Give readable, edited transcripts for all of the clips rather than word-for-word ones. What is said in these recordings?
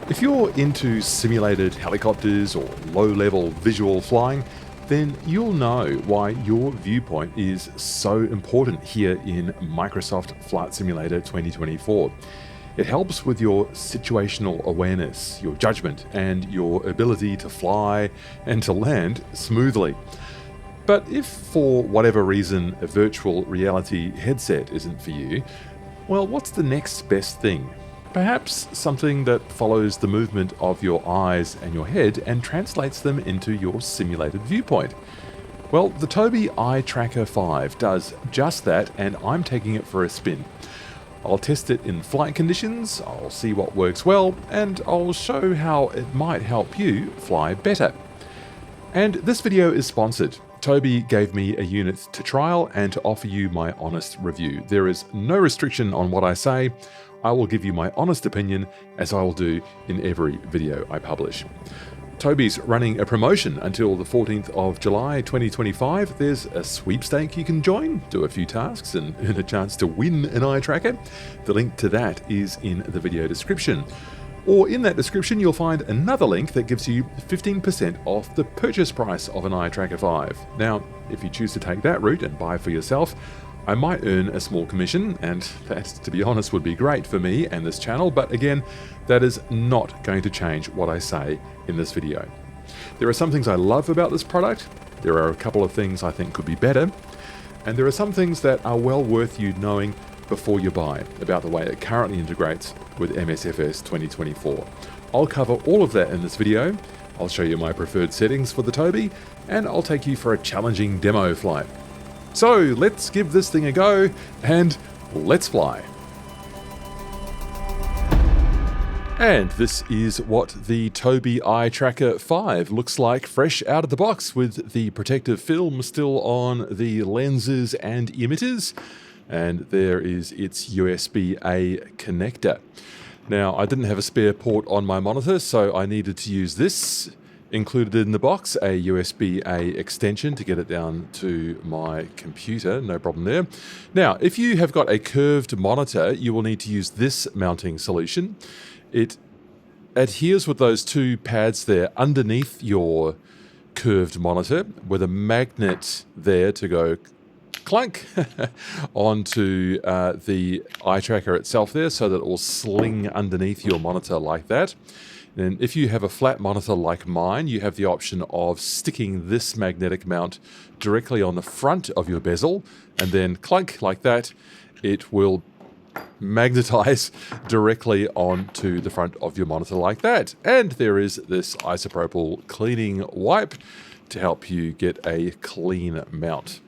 If you're into simulated helicopters or low-level visual flying, then you'll know why your viewpoint is so important here in Microsoft Flight Simulator 2024. It helps with your situational awareness, your judgment, and your ability to fly and to land smoothly. But if for whatever reason a virtual reality headset isn't for you, well, what's the next best thing? Perhaps something that follows the movement of your eyes and your head and translates them into your simulated viewpoint. Well, the Tobii Eye Tracker 5 does just that, and I'm taking it for a spin. I'll test it in flight conditions, I'll see what works well, and I'll show how it might help you fly better. And this video is sponsored. Tobii gave me a unit to trial and to offer you my honest review. There is no restriction on what I say. I will give you my honest opinion, as I will do in every video I publish. Tobii's running a promotion until the 14th of July 2025. There's a sweepstake you can join, do a few tasks, and earn a chance to win an eye tracker. The link to that is in the video description. Or in that description, you'll find another link that gives you 15% off the purchase price of an Eye Tracker 5. Now, if you choose to take that route and buy for yourself, I might earn a small commission, and that, to be honest, would be great for me and this channel, but again, that is not going to change what I say in this video. There are some things I love about this product, there are a couple of things I think could be better, and there are some things that are well worth you knowing before you buy about the way it currently integrates with MSFS 2024. I'll cover all of that in this video. I'll show you my preferred settings for the Tobii, and I'll take you for a challenging demo flight. So let's give this thing a go, and let's fly. And this is what the Tobii Eye Tracker 5 looks like fresh out of the box, with the protective film still on the lenses and emitters. And there is its USB-A connector. Now, I didn't have a spare port on my monitor, so I needed to use this. Included in the box, a USB-A extension to get it down to my computer, no problem there. Now, if you have got a curved monitor, you will need to use this mounting solution. It adheres with those two pads there underneath your curved monitor, with a magnet there to go clunk onto the eye tracker itself there, so that it will sling underneath your monitor like that. And if you have a flat monitor like mine, you have the option of sticking this magnetic mount directly on the front of your bezel, and then clunk like that, it will magnetize directly onto the front of your monitor like that. And there is this isopropyl cleaning wipe to help you get a clean mount.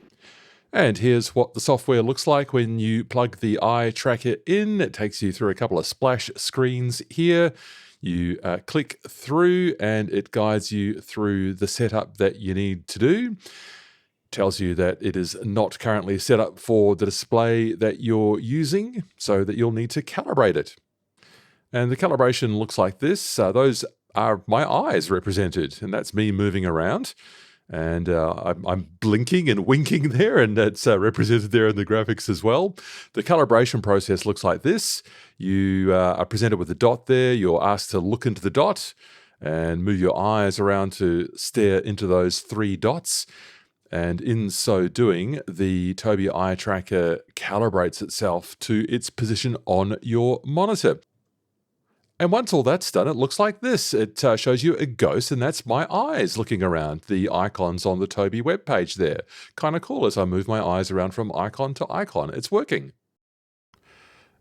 And here's what the software looks like when you plug the eye tracker in. It takes you through a couple of splash screens here. You click through and it guides you through the setup that you need to do. Tells you that it is not currently set up for the display that you're using, so that you'll need to calibrate it. And the calibration looks like this. Those are my eyes represented, and that's me moving around. And I'm blinking and winking there, and that's represented there in the graphics as well. The calibration process looks like this. You are presented with a dot there. You're asked to look into the dot and move your eyes around to stare into those three dots. And in so doing, the Tobii Eye Tracker calibrates itself to its position on your monitor. And once all that's done, it looks like this. It shows you a ghost, and that's my eyes looking around the icons on the Tobii webpage there. Kind of cool as I move my eyes around from icon to icon. It's working.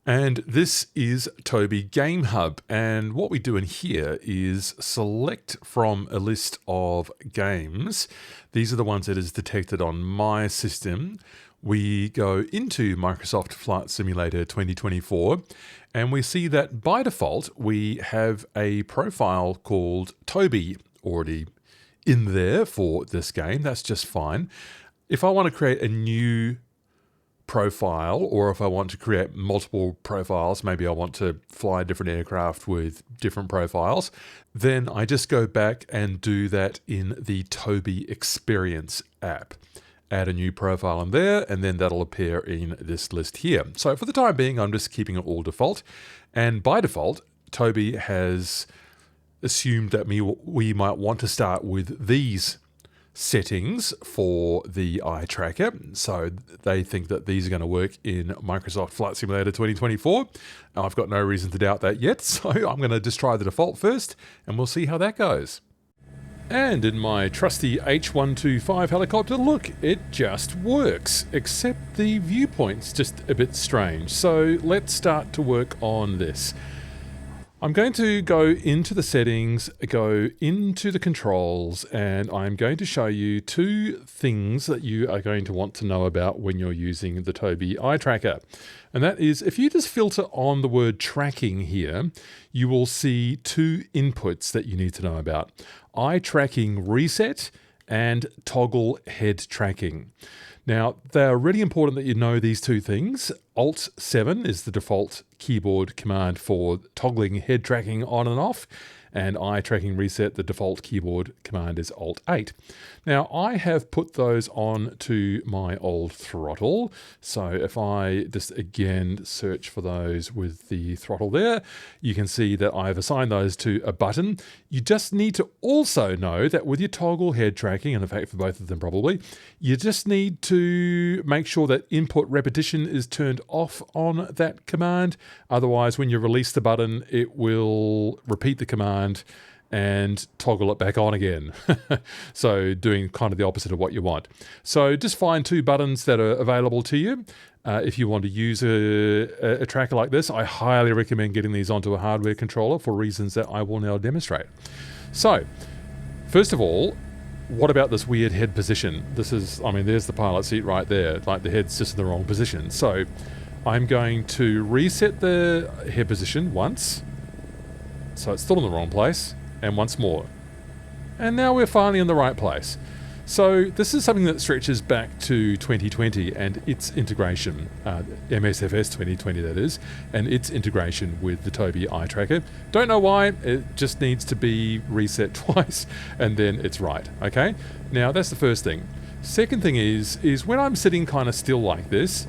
And this is Tobii Game Hub. And what we do in here is select from a list of games. These are the ones that is detected on my system. We go into Microsoft Flight Simulator 2024, and we see that by default, we have a profile called Tobii already in there for this game. That's just fine. If I want to create a new profile, or if I want to create multiple profiles, maybe I want to fly different aircraft with different profiles, then I just go back and do that in the Tobii Experience app. Add a new profile in there, and then that'll appear in this list here. So for the time being, I'm just keeping it all default. And by default, Tobii has assumed that we might want to start with these settings for the eye tracker. So they think that these are going to work in Microsoft Flight Simulator 2024. I've got no reason to doubt that yet, so I'm going to just try the default first, and we'll see how that goes. And in my trusty H125 helicopter, look, it just works, except the viewpoint's just a bit strange. So let's start to work on this. I'm going to go into the settings, go into the controls, and I'm going to show you two things that you are going to want to know about when you're using the Tobii Eye Tracker. And that is, if you just filter on the word tracking here, you will see two inputs that you need to know about. Eye tracking reset and toggle head tracking. Now, they're really important that you know these two things. Alt 7 is the default keyboard command for toggling head tracking on and off, and eye tracking reset, the default keyboard command is Alt 8. Now, I have put those on to my old throttle. So if I just again search for those with the throttle there, you can see that I've assigned those to a button. You just need to also know that with your toggle head tracking, and in fact for both of them probably, you just need to make sure that input repetition is turned off on that command. Otherwise, when you release the button, it will repeat the command and toggle it back on again. So doing kind of the opposite of what you want. So just find two buttons that are available to you. If you want to use a tracker like this, I highly recommend getting these onto a hardware controller for reasons that I will now demonstrate. So, first of all, what about this weird head position? This is, I mean, there's the pilot seat right there, like the head's just in the wrong position. So I'm going to reset the head position once. So it's still in the wrong place, and once more. And now we're finally in the right place. So this is something that stretches back to 2020 and its integration, MSFS 2020 that is, and its integration with the Tobii Eye Tracker. Don't know why, it just needs to be reset twice and then it's right, okay? Now that's the first thing. Second thing is when I'm sitting kind of still like this,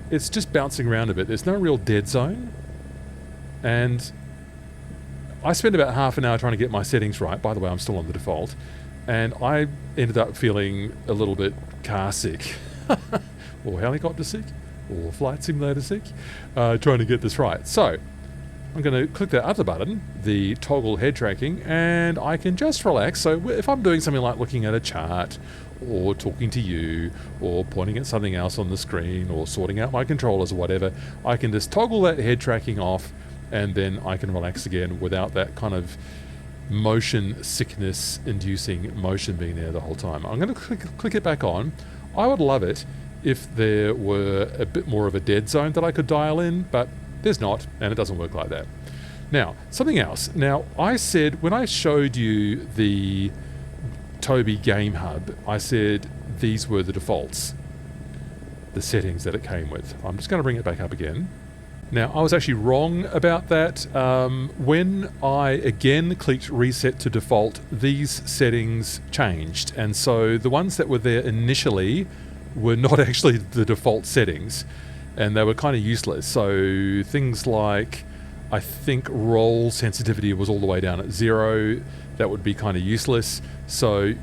it's just bouncing around a bit. There's no real dead zone. And I spent about half an hour trying to get my settings right. By the way, I'm still on the default. And I ended up feeling a little bit car sick. Or helicopter sick. Or flight simulator sick. Trying to get this right. So, I'm going to click that other button, the toggle head tracking, and I can just relax. So if I'm doing something like looking at a chart, or talking to you, or pointing at something else on the screen, or sorting out my controllers or whatever, I can just toggle that head tracking off, and then I can relax again without that kind of motion sickness inducing motion being there the whole time. I'm going to click it back on. I would love it if there were a bit more of a dead zone that I could dial in, but there's not, and it doesn't work like that. Now, something else. Now, I said, when I showed you the Tobii Game Hub, I said these were the defaults, the settings that it came with. I'm just going to bring it back up again. Now, I was actually wrong about that. When I again clicked reset to default, these settings changed. And so the ones that were there initially were not actually the default settings, and they were kind of useless. So things like, I think roll sensitivity was all the way down at 0. That would be kind of useless. So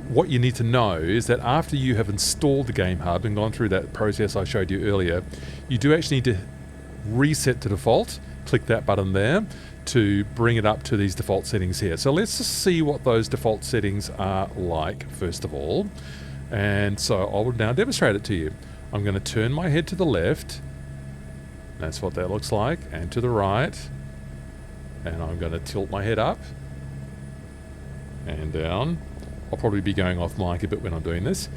what you need to know is that after you have installed the Game Hub and gone through that process I showed you earlier, you do actually need to reset to default. Click that button there to bring it up to these default settings here. So let's just see what those default settings are like first of all. And so I will now demonstrate it to you. I'm going to turn my head to the left. That's what that looks like. And to the right. And I'm going to tilt my head up and down. I'll probably be going off mic a bit when I'm doing this.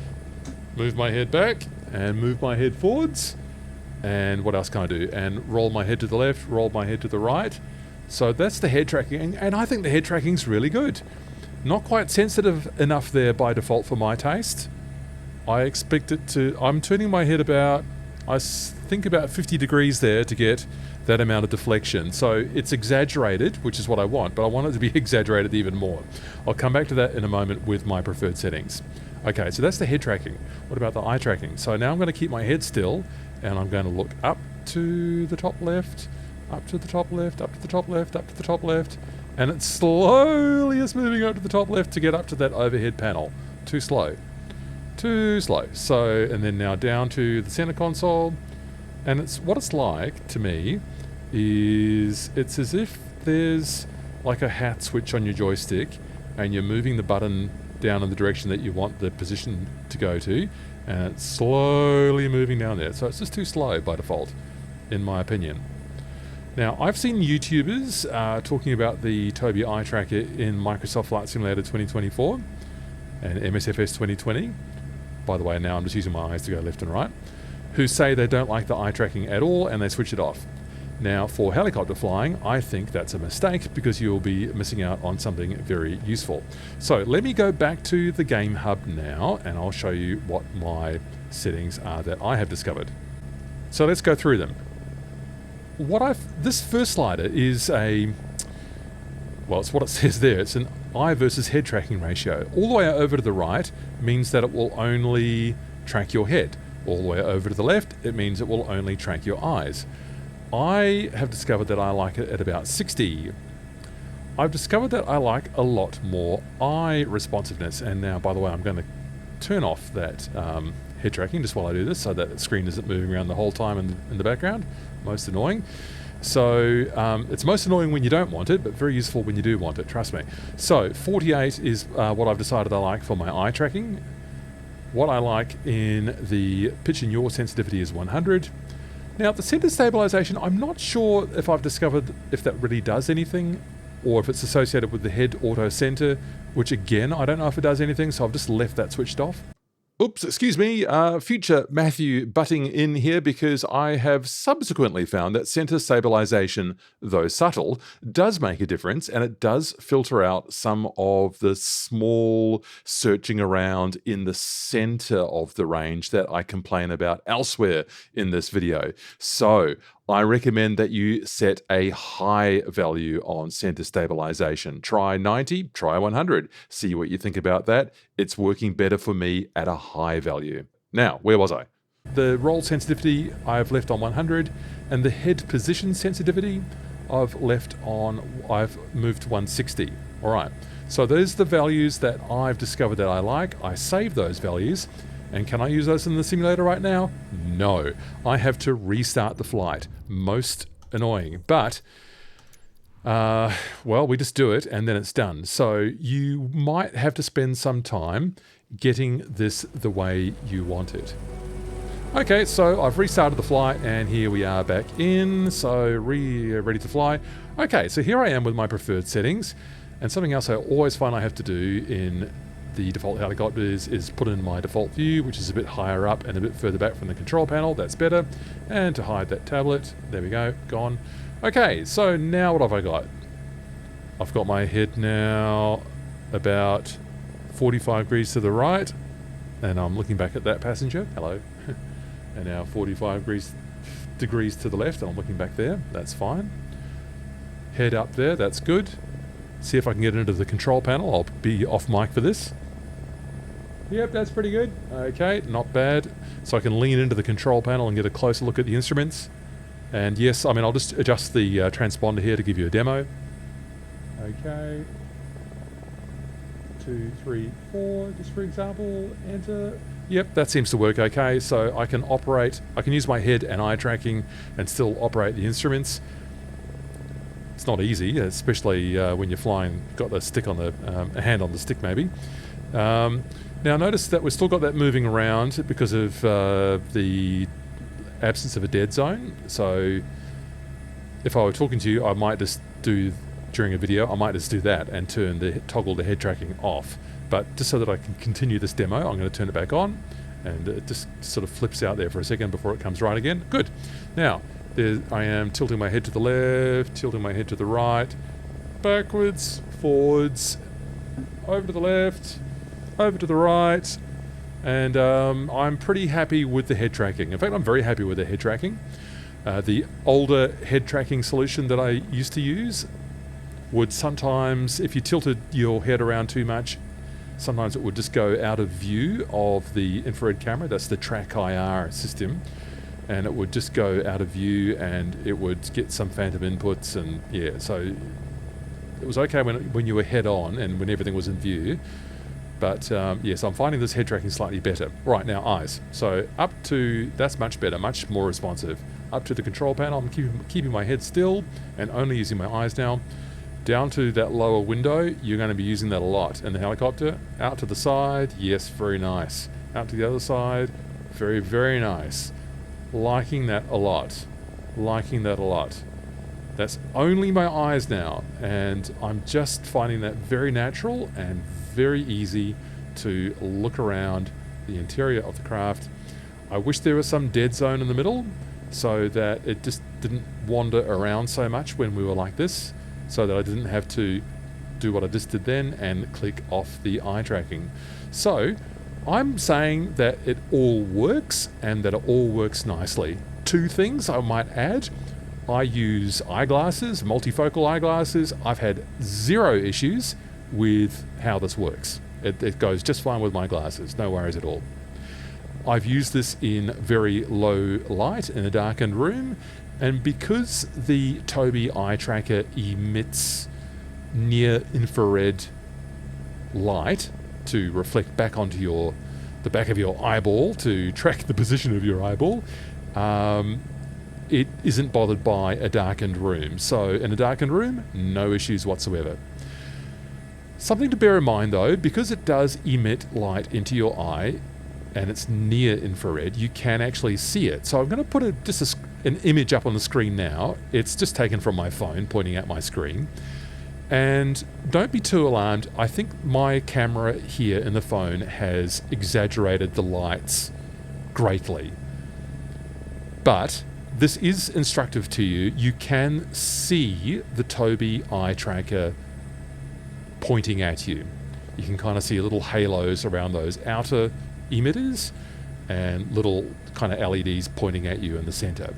Move my head back and move my head forwards. And what else can I do? And roll my head to the left, roll my head to the right. So that's the head tracking, and I think the head tracking's really good. Not quite sensitive enough there by default for my taste. I expect it to, I'm turning my head about, I think about 50 degrees there to get that amount of deflection. So it's exaggerated, which is what I want, but I want it to be exaggerated even more. I'll come back to that in a moment with my preferred settings. Okay, so that's the head tracking. What about the eye tracking? So now I'm going to keep my head still, and I'm going to look up to the top left, up to the top left, up to the top left, up to the top left, And it slowly is moving up to the top left to get up to that overhead panel. Too slow. Too slow. So, and then now down to the center console. And it's what it's like to me is it's as if there's like a hat switch on your joystick and you're moving the button down in the direction that you want the position to go to, and it's slowly moving down there. So it's just too slow by default, in my opinion. Now, I've seen YouTubers talking about the Tobii Eye Tracker in Microsoft Flight Simulator 2024 and MSFS 2020. By the way, now I'm just using my eyes to go left and right, who say they don't like the eye tracking at all and they switch it off. Now, for helicopter flying, I think that's a mistake because you'll be missing out on something very useful. So let me go back to the Game Hub now and I'll show you what my settings are that I have discovered. So let's go through them. This first slider is it's what it says there. It's an eye versus head tracking ratio. All the way over to the right means that it will only track your head. All the way over to the left, it means it will only track your eyes. I have discovered that I like it at about 60. I've discovered that I like a lot more eye responsiveness. And now, by the way, I'm going to turn off that head tracking just while I do this so that the screen isn't moving around the whole time in the background. Most annoying. So it's most annoying when you don't want it, but very useful when you do want it, trust me. So 48 is what I've decided I like for my eye tracking. What I like in the pitch and yaw sensitivity is 100. Now, the center stabilization, I'm not sure if I've discovered if that really does anything or if it's associated with the head auto center, which again, I don't know if it does anything, so I've just left that switched off. Oops, excuse me, future Matthew butting in here because I have subsequently found that center stabilization, though subtle, does make a difference and it does filter out some of the small searching around in the center of the range that I complain about elsewhere in this video. So I recommend that you set a high value on center stabilization. Try 90, try 100. See what you think about that. It's working better for me at a high value. Now, where was I? The roll sensitivity I've left on 100, and the head position sensitivity I've moved to 160. All right, so those are the values that I've discovered that I like. I save those values. And can I use those in the simulator right now? No. I have to restart the flight. Most annoying. But, well, we just do it and then it's done. So you might have to spend some time getting this the way you want it. Okay, so I've restarted the flight and here we are back in. So ready to fly. Okay, so here I am with my preferred settings. And something else I always find I have to do in the default helicopter is put in my default view, which is a bit higher up and a bit further back from the control panel. That's better. And to hide that tablet, there we go, gone. Okay, so now what have I got? I've got my head now about 45 degrees to the right, and I'm looking back at that passenger. Hello. And now 45 degrees to the left, and I'm looking back there. That's fine. Head up there, that's good. See if I can get into the control panel. I'll be off mic for this. Yep, that's pretty good. Okay, not bad. So I can lean into the control panel and get a closer look at the instruments. And yes, I mean, I'll just adjust the transponder here to give you a demo. Okay. 2, 3, 4, just for example, enter. Yep, that seems to work okay. So I can use my head and eye tracking and still operate the instruments. It's not easy, especially when you're flying, got the stick on a hand on the stick maybe. Now notice that we've still got that moving around because of the absence of a dead zone. So if I were talking to you, I might just do, during a video, I might just do that and toggle the head tracking off. But just so that I can continue this demo, I'm going to turn it back on and it just sort of flips out there for a second before it comes right again. Good. Now, I am tilting my head to the left, tilting my head to the right, backwards, forwards, over to the left, over to the right, and I'm pretty happy with the head tracking. In fact, I'm very happy with the head tracking. The older head tracking solution that I used to use would sometimes, if you tilted your head around too much, sometimes it would just go out of view of the infrared camera. That's the TrackIR system. And it would just go out of view and it would get some phantom inputs and yeah, so It was okay when you were head on and when everything was in view. But yes, I'm finding this head tracking slightly better. Right, now eyes. So up to, that's much better, much more responsive. Up to the control panel, I'm keeping my head still and only using my eyes now. Down to that lower window, you're going to be using that a lot. And the helicopter, out to the side, yes, very nice. Out to the other side, very, very nice. Liking that a lot. Liking that a lot. That's only my eyes now, and I'm just finding that very natural and very easy to look around the interior of the craft. I wish there was some dead zone in the middle so that it just didn't wander around so much when we were like this, so that I didn't have to do what I just did then and click off the eye tracking. So I'm saying that it all works and that it all works nicely. Two things I might add. I use eyeglasses, multifocal eyeglasses. I've had zero issues with how this works. It goes just fine with my glasses, no worries at all. I've used this in very low light in a darkened room, and because the Tobii Eye Tracker emits near infrared light to reflect back onto the back of your eyeball to track the position of your eyeball, it isn't bothered by a darkened room. So in a darkened room, no issues whatsoever. Something to bear in mind though, because it does emit light into your eye and it's near infrared, you can actually see it. So I'm going to put an image up on the screen now. It's just taken from my phone, pointing at my screen. And don't be too alarmed. I think my camera here in the phone has exaggerated the lights greatly. But this is instructive to you. You can see the Tobii Eye Tracker pointing at you. You can kind of see little halos around those outer emitters and little kind of LEDs pointing at you in the center.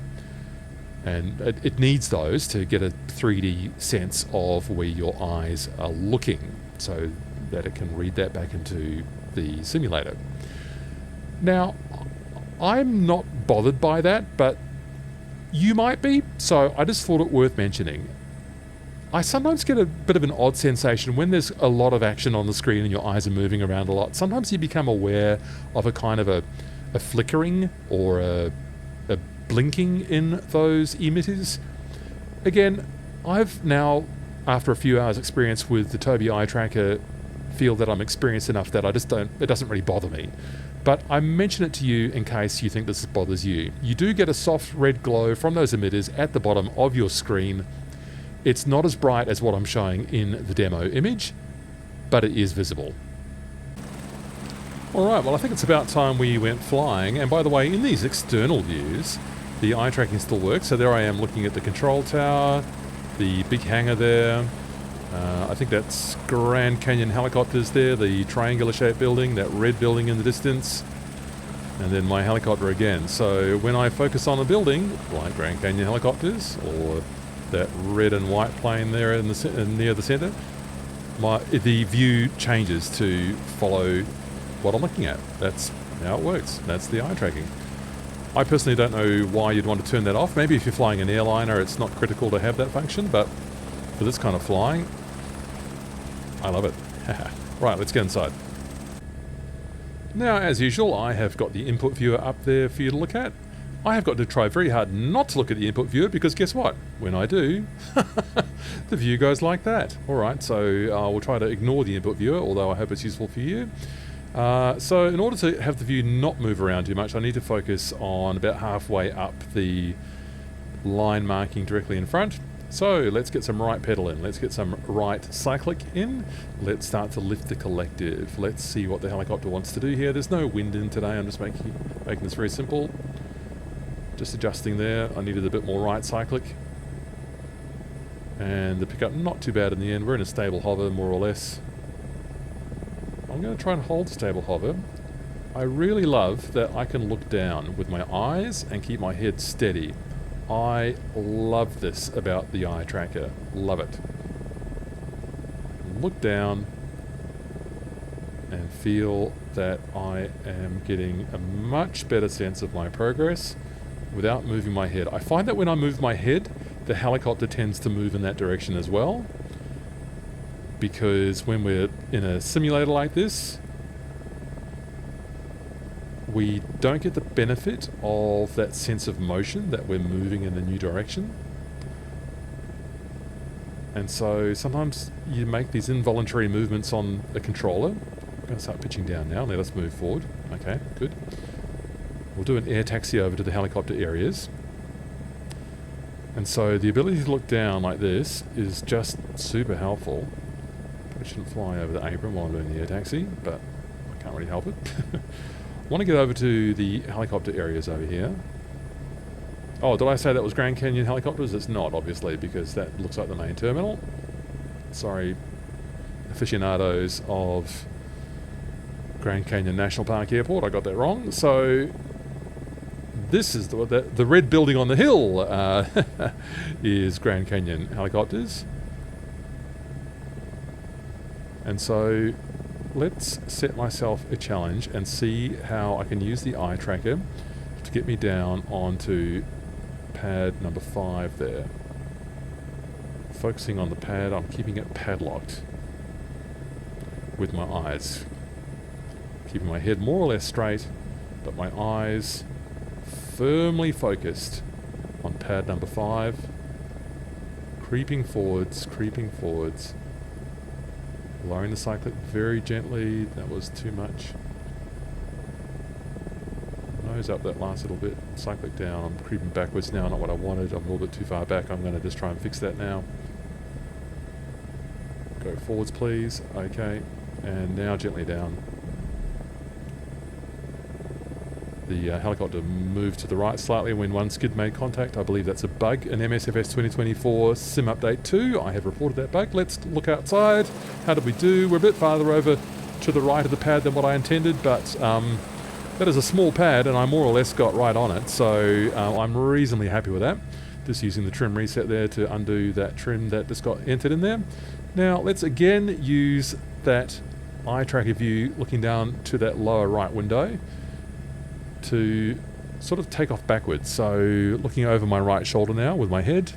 And it needs those to get a 3D sense of where your eyes are looking so that it can read that back into the simulator. Now, I'm not bothered by that, but you might be, so I just thought it worth mentioning. I sometimes get a bit of an odd sensation when there's a lot of action on the screen and your eyes are moving around a lot. Sometimes you become aware of a kind of a flickering or a blinking in those emitters. Again, I've now, after a few hours experience with the Tobii Eye Tracker, feel that I'm experienced enough that it doesn't really bother me. But I mention it to you in case you think this bothers you. You do get a soft red glow from those emitters at the bottom of your screen. It's not as bright as what I'm showing in the demo image, but it is visible. Alright, well I think it's about time we went flying, and by the way, in these external views, the eye tracking still works. So there I am looking at the control tower, the big hangar there. I think that's Grand Canyon helicopters there, the triangular shaped building, that red building in the distance, and then my helicopter again. So when I focus on a building, like Grand Canyon helicopters, or that red and white plane there in near the center, the view changes to follow what I'm looking at. That's how it works. That's the eye tracking. I personally don't know why you'd want to turn that off. Maybe if you're flying an airliner, it's not critical to have that function, but for this kind of flying, I love it. Right, let's get inside. Now, as usual, I have got the input viewer up there for you to look at. I have got to try very hard not to look at the input viewer because guess what? When I do, the view goes like that. Alright, so I will try to ignore the input viewer, although I hope it's useful for you. So in order to have the view not move around too much, I need to focus on about halfway up the line marking directly in front. So let's get some right pedal in. Let's get some right cyclic in. Let's start to lift the collective. Let's see what the helicopter wants to do here. There's no wind in today. I'm just making this very simple. Just adjusting there. I needed a bit more right cyclic. And the pickup, not too bad in the end. We're in a stable hover, more or less. I'm going to try and hold stable hover. I really love that I can look down with my eyes and keep my head steady. I love this about the eye tracker. Love it. Look down and feel that I am getting a much better sense of my progress without moving my head. I find that when I move my head, the helicopter tends to move in that direction as well. because when we're in a simulator like this, we don't get the benefit of that sense of motion that we're moving in a new direction. And so sometimes you make these involuntary movements on a controller. I'm going to start pitching down now. Let us move forward. Okay, good. We'll do an air taxi over to the helicopter areas. And so the ability to look down like this is just super helpful. I shouldn't fly over the apron while I'm doing the air taxi, but I can't really help it. I want to get over to the helicopter areas over here. Oh, did I say that was Grand Canyon helicopters? It's not, obviously, because that looks like the main terminal. Sorry, aficionados of Grand Canyon National Park Airport, I got that wrong. So this is the red building on the hill is Grand Canyon helicopters. And so let's set myself a challenge and see how I can use the eye tracker to get me down onto pad number 5 there. Focusing on the pad, I'm keeping it padlocked with my eyes. Keeping my head more or less straight, but my eyes firmly focused on pad number 5. Creeping forwards, creeping forwards. Lowering the cyclic very gently. That was too much. Nose up that last little bit. Cyclic down. I'm creeping backwards now. Not what I wanted. I'm a little bit too far back. I'm going to just try and fix that now. Go forwards, please. Okay. And now gently down. The helicopter moved to the right slightly when one skid made contact. I believe that's a bug in MSFS 2024 Sim Update 2. I have reported that bug. Let's look outside. How did we do? We're a bit farther over to the right of the pad than what I intended, but that is a small pad and I more or less got right on it, so I'm reasonably happy with that. Just using the trim reset there to undo that trim that just got entered in there. Now let's again use that eye tracker view looking down to that lower right window to sort of take off backwards. So looking over my right shoulder now with my head.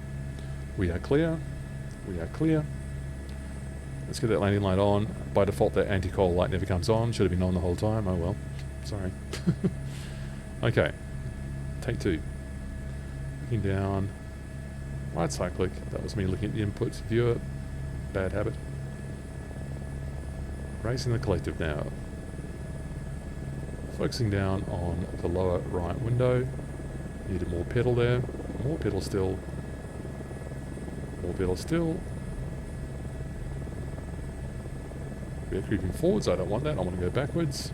We are clear. We are clear. Let's get that landing light on. By default that anti-coil light never comes on. Should have been on the whole time. Oh well. Sorry. Okay. Take 2. Looking down. Right cyclic. That was me looking at the input viewer. Bad habit. Racing the collective now. Focusing down on the lower right window. Needed more pedal there. More pedal still. More pedal still. We're creeping forwards. I don't want that. I want to go backwards.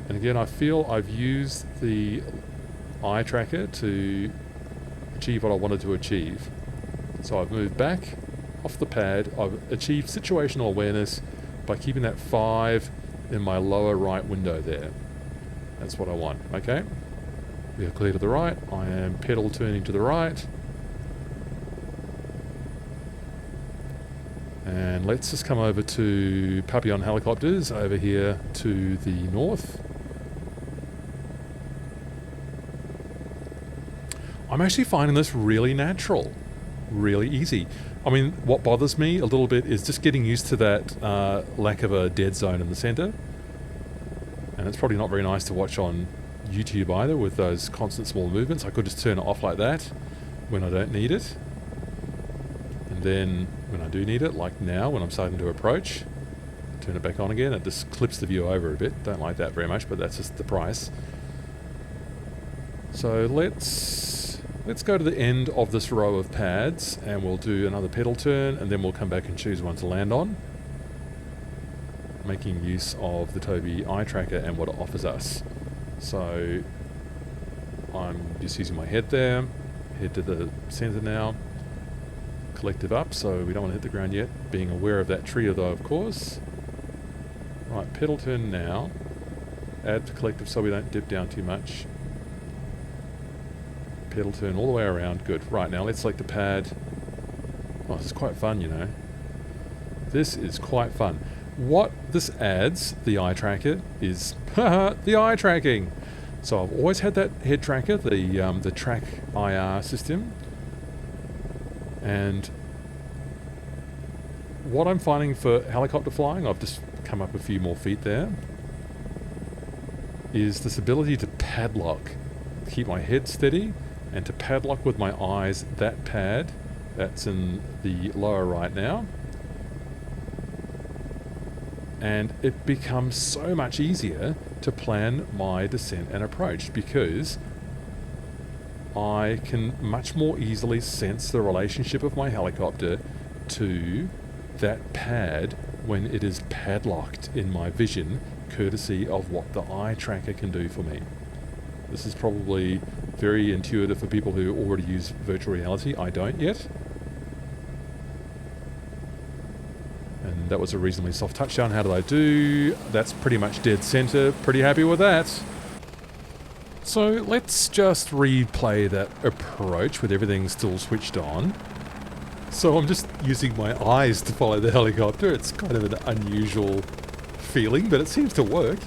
And again, I feel I've used the eye tracker to achieve what I wanted to achieve. So I've moved back off the pad. I've achieved situational awareness by keeping that 5 in my lower right window there. That's what I want. Okay. We are clear to the right. I am pedal turning to the right. And let's just come over to Papillon helicopters over here to the north. I'm actually finding this really natural, really easy. I mean, what bothers me a little bit is just getting used to that lack of a dead zone in the center. And it's probably not very nice to watch on YouTube either with those constant small movements. I could just turn it off like that when I don't need it. And then when I do need it, like now when I'm starting to approach, turn it back on again. It just clips the view over a bit. Don't like that very much, but that's just the price. So let's go to the end of this row of pads and we'll do another pedal turn and then we'll come back and choose one to land on, making use of the Tobii Eye Tracker and what it offers us. So I'm just using my head there, head to the center now, collective up so we don't want to hit the ground yet, being aware of that tree though of course. Right, pedal turn now, add to collective so we don't dip down too much. Pedal turn all the way around. Good. Right, now let's select the pad. Oh, this is quite fun, you know. This is quite fun. what this adds, the eye tracker, is the eye tracking. So I've always had that head tracker, the Track IR system, and what I'm finding for helicopter flying, I've just come up a few more feet there, is this ability to padlock, keep my head steady, and to padlock with my eyes that pad that's in the lower right now. And it becomes so much easier to plan my descent and approach because I can much more easily sense the relationship of my helicopter to that pad when it is padlocked in my vision, courtesy of what the eye tracker can do for me. This is probably very intuitive for people who already use virtual reality. I don't yet. And that was a reasonably soft touchdown. How did I do? That's pretty much dead center. Pretty happy with that. So let's just replay that approach with everything still switched on. So I'm just using my eyes to follow the helicopter. It's kind of an unusual feeling, but it seems to work.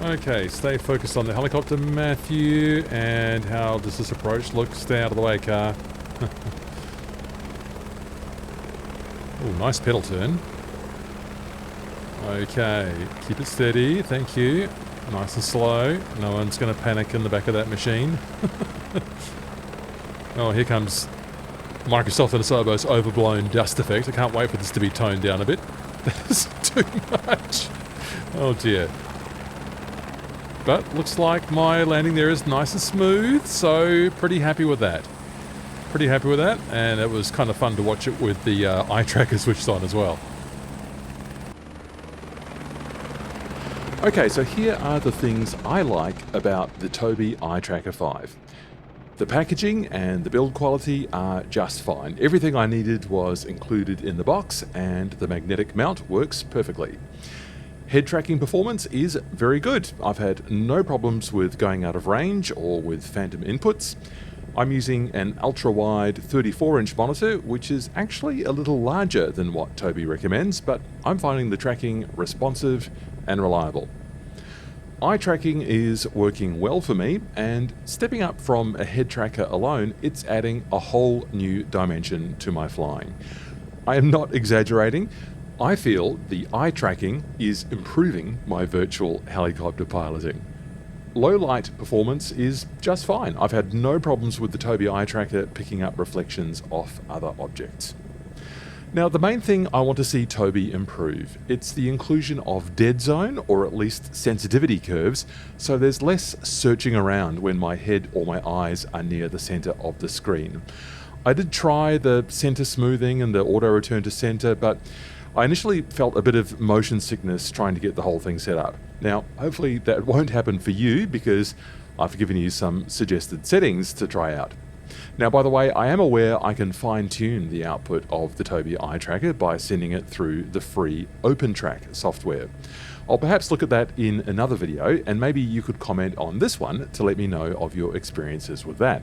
Okay, stay focused on the helicopter, Matthew. And how does this approach look? Stay out of the way, car. Oh, nice pedal turn. Okay, keep it steady. Thank you. Nice and slow. No one's going to panic in the back of that machine. Oh, here comes Microsoft and Asobo's overblown dust effect. I can't wait for this to be toned down a bit. That is too much. Oh dear. But looks like my landing there is nice and smooth, so pretty happy with that. Pretty happy with that, and it was kind of fun to watch it with the eye tracker switched on as well. Okay, so here are the things I like about the Tobii Eye Tracker 5. The packaging and the build quality are just fine. Everything I needed was included in the box, and the magnetic mount works perfectly. Head tracking performance is very good. I've had no problems with going out of range or with phantom inputs. I'm using an ultra-wide 34-inch monitor, which is actually a little larger than what Tobii recommends, but I'm finding the tracking responsive and reliable. Eye tracking is working well for me, and stepping up from a head tracker alone, it's adding a whole new dimension to my flying. I am not exaggerating. I feel the eye tracking is improving my virtual helicopter piloting. Low light performance is just fine. I've had no problems with the Tobii Eye Tracker picking up reflections off other objects. Now, the main thing I want to see Tobii improve, it's the inclusion of dead zone, or at least sensitivity curves, so there's less searching around when my head or my eyes are near the center of the screen. I did try the center smoothing and the auto return to center, but I initially felt a bit of motion sickness trying to get the whole thing set up. Now, hopefully that won't happen for you, because I've given you some suggested settings to try out. Now, by the way, I am aware I can fine-tune the output of the Tobii Eye Tracker by sending it through the free OpenTrack software. I'll perhaps look at that in another video, and maybe you could comment on this one to let me know of your experiences with that.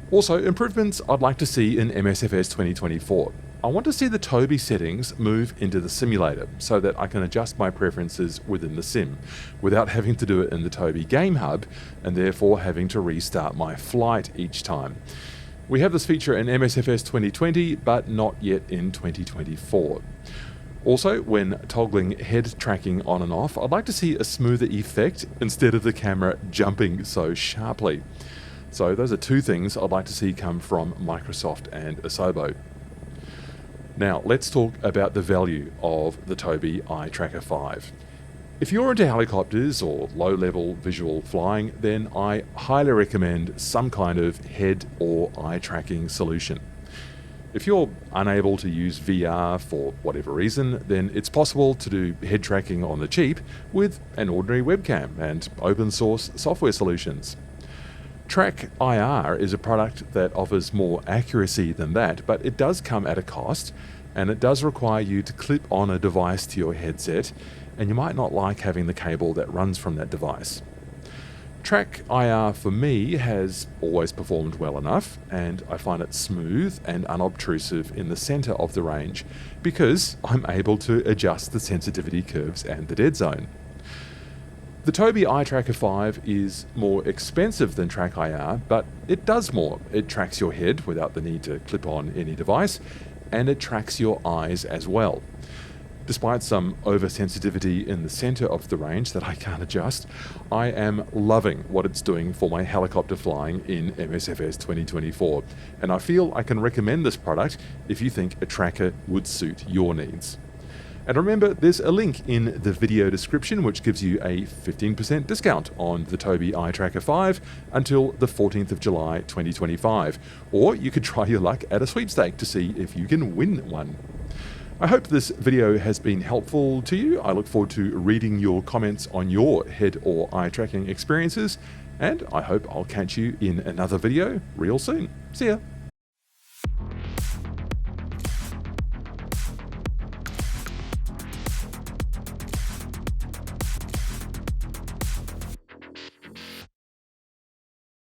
Also, improvements I'd like to see in MSFS 2024. I want to see the Tobii settings move into the simulator so that I can adjust my preferences within the sim without having to do it in the Tobii Game Hub and therefore having to restart my flight each time. We have this feature in MSFS 2020 but not yet in 2024. Also, when toggling head tracking on and off, I'd like to see a smoother effect instead of the camera jumping so sharply. So those are two things I'd like to see come from Microsoft and Asobo. Now, let's talk about the value of the Tobii Eye Tracker 5. If you're into helicopters or low-level visual flying, then I highly recommend some kind of head or eye tracking solution. If you're unable to use VR for whatever reason, then it's possible to do head tracking on the cheap with an ordinary webcam and open source software solutions. TrackIR is a product that offers more accuracy than that, but it does come at a cost, and it does require you to clip on a device to your headset, and you might not like having the cable that runs from that device. TrackIR for me has always performed well enough, and I find it smooth and unobtrusive in the center of the range because I'm able to adjust the sensitivity curves and the dead zone. The Tobii Eye Tracker 5 is more expensive than TrackIR, but it does more. It tracks your head without the need to clip on any device, and it tracks your eyes as well. Despite some oversensitivity in the center of the range that I can't adjust, I am loving what it's doing for my helicopter flying in MSFS 2024, and I feel I can recommend this product if you think a tracker would suit your needs. And remember, there's a link in the video description which gives you a 15% discount on the Tobii Eye Tracker 5 until the 14th of July 2025, or you could try your luck at a sweepstake to see if you can win one. I hope this video has been helpful to you. I look forward to reading your comments on your head or eye tracking experiences, and I hope I'll catch you in another video real soon. See ya!